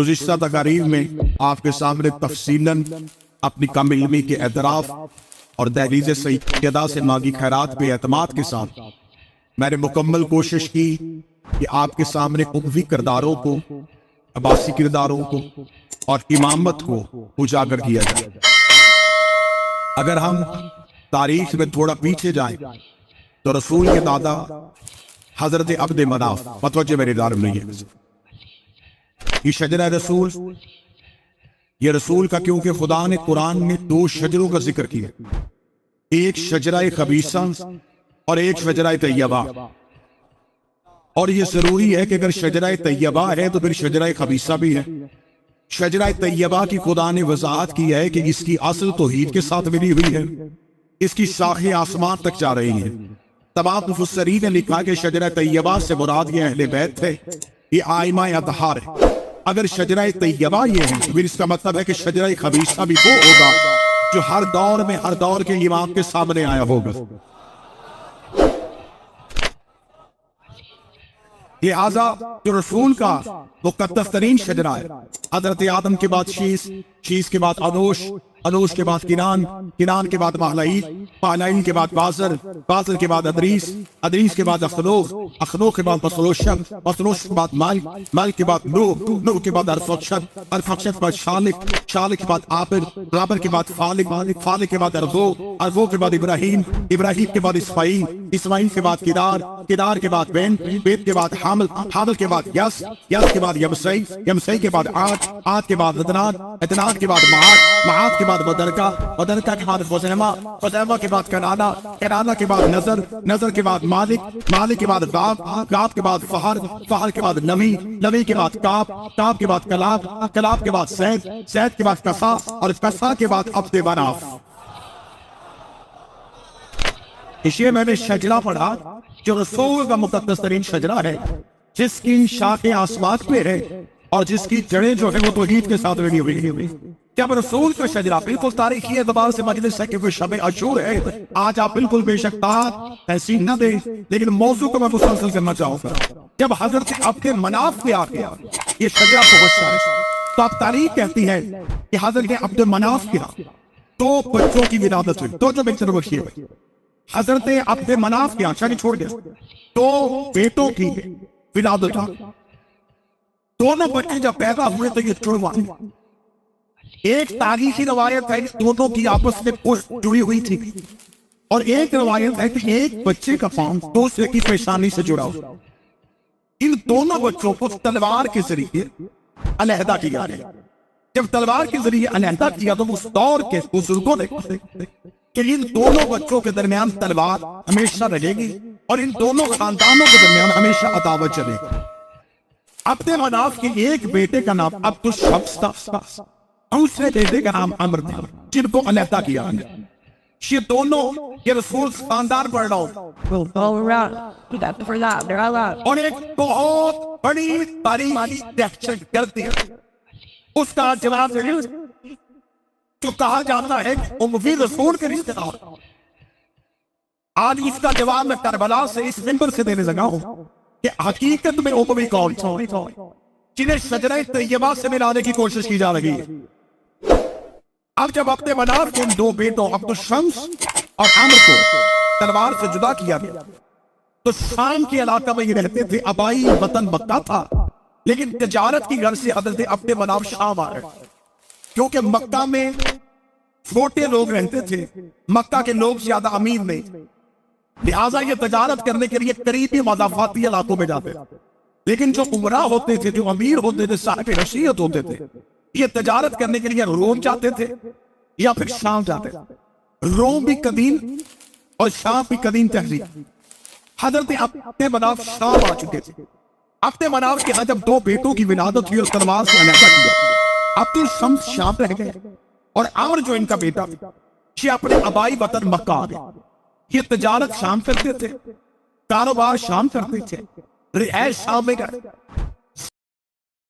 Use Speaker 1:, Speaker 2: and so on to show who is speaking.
Speaker 1: गुज़िश्ता तकारीर में आपके सामने तफसीलन अपनी कम इल्मी के एतराफ़ और दहलीज़ सैयदा से मांगी खैरात पे एतमाद के साथ मैंने मुकम्मल कोशिश की कि आपके सामने उम्वी किरदारों को, अब्बासी किरदारों को और इमामत को उजागर किया जाए। अगर हम तारीख में थोड़ा पीछे जाएं तो रसूल के दादा हजरत अब्द मनाफ, मतवज्जे मेरे दार नहीं है, ये शजरा रसूल, ये रसूल का, क्योंकि खुदा ने कुरान में दो शजरों का जिक्र किया, एक शजरा खबीसा और एक शजरा तैयबा। और ये जरूरी है कि अगर शजरा तैयबा है तो फिर शजरा खबीसा भी है। शजरा तैयबा की खुदा ने वजाहत की है कि इसकी असल तौहीद के साथ मिली हुई है, इसकी शाखें आसमान तक जा रही हैं। तमाम मुफस्सिरीन ने लिखा कि शजरा तैयबा से मुराद ये अहले बैत थे, ये आइमा अतहार है। अगर शजरा तैयबा ये है तो फिर इसका मतलब है कि शजरा खबीसा भी वो होगा जो हर दौर में, हर दौर के इमाम के सामने आया होगा। ये आजा जो रसूल का मुक़द्दस तरीन शजरा है। हजरत आदम के बाद शीस, शीस के बाद अनोश, अनोश के बाद किनान, किनान के बाद महलाइल, महलाइल के बाद बाजर, बाजर के बाद अदरीस, अदरीस के बाद अखनोख, अखनोख के बाद मसलोशम, मसलोश के बाद माल, माल के बाद नूह, नूह के बाद अरफक्षद, अरफक्षद के बाद शालिक, शालिक के बाद आबिर, आबिर के बाद फालिक, फालिक के बाद अरगो, अरगो के बाद इब्राहिम, इब्राहिम के बाद इस्माइल, इस्माइल के बाद किदार, किदार के बाद बेन, बेन के बाद हामिल, हामिल के बाद यस, यस के बाद यमसई, यमसई के बाद आद, आद के बाद अदनान, अदनान के बाद महाद, महाद के बाद मदरका, मदरका के बाद खुज़ैमा, खुज़ैमा के बाद कनाना, कनाना के बाद नजर, नजर के बाद मालिक, मालिक के बाद गाब, गाब के बाद फहर, फहर के बाद नमी, नमी के बाद काब, काब के बाद कलाब, कलाब के बाद सैद, सैद के बाद कसा और कसा के बाद अब्द मनाफ। इसलिए मैंने शजरा पढ़ा जो रसूल का मुक़द्दस तरीन शजरा है, जिसकी शाखें आसमान पे है और जिसकी जड़ें जो है वो तौहीद के साथ लगी हुई है। जब रसूल का शजरा बिल्कुल तारीखी एतबार से मजलिस है कि वो शब अशूर है, आज आप बिल्कुल बेशक तहसीन न दे, लेकिन मौजू को मैं मुसलसल करना चाहूंगा। जब हजरत अब्द मनाफ पे आ गया ये शजरा पहुंचा है तो आप तारीख कहती है कि हजरत अब्द मनाफ के दो बच्चों की विलादत हुई, दो जो बच्चे बख्शे हुए। हजरत अब्द मनाफ के शादी छोड़ गया, दो बेटों की विलादत हुई। दोनों बच्चे जब पैदा हुए तो ये जुड़वा, एक तारीखी रवायत है दोनों की आपस में पुष्ट जुड़ी हुई थी और एक रवायत है कि एक बच्चे का पांव दूसरे की पेशानी से जुड़ा हुआ। इन दोनों बच्चों को तलवार के जरिए अलहदा किया गया। जब तलवार के जरिए अलहदा किया तो उस दौर के बुजुर्गों ने कि इन दोनों बच्चों के दरमियान तलवार हमेशा रहेगी और इन दोनों खानदानों के दरमियान हमेशा अदावत चलेगी। अब्द मनाफ के एक बेटे का नाम अब्दुल शम्स था, दूसरे बेटे का नाम अमर था, जिनको अलहदा किया गया। ये दोनों ये रसूल खानदान पढ़ रहा हूं और एक बहुत बड़ी तारीख करती है। उसका जवाब जो कहा जाता है उम्मी रसूल के रिश्तेदार। आज इसका जवाब मैं करबला से इस मिंबर से देने लगा हूं कि हकीकत में उम्मी कौन जिन्हें शजरा तैयबा से मिलाने की कोशिश की जा रही है। अब जब अपने मनाफ के दो बेटों अब्दुल शम्स और अमर को तलवार से जुदा किया गया तो शाम के इलाका में ये रहते थे। अबाई वतन मक्का था, लेकिन तिजारत की गर्ज से हजरत अपने मनाफ शाम आ रहे, क्योंकि मक्का में छोटे लोग रहते थे, मक्का के लोग ज्यादा अमीर नहीं, लिहाजा ये तजारत करने के लिए करीबी मज़ाफ़ाती इलाकों में जाते। लेकिन जो उमरा होते थे, जो अमीर होते थे, साहिब रशीयत होते थे, ये तजारत करने के लिए रोम जाते थे या फिर शाम जाते थे। रोम भी कदीम और शाम भी कदीम तहजीब। हजरत अपने मनाफ शाम आ चुके थे। अपने मनाफ के जब दो बेटों की विलादत हुई और तलवार से अलहदा किया, अब्दुल शम्स शाम रह गए और अमर जो इनका बेटा ये अपने अबाई वतन मक्का आ गए। ये तजारत शाम करते थे, कारोबार शाम करते थे, रिहाइश शाम में गए।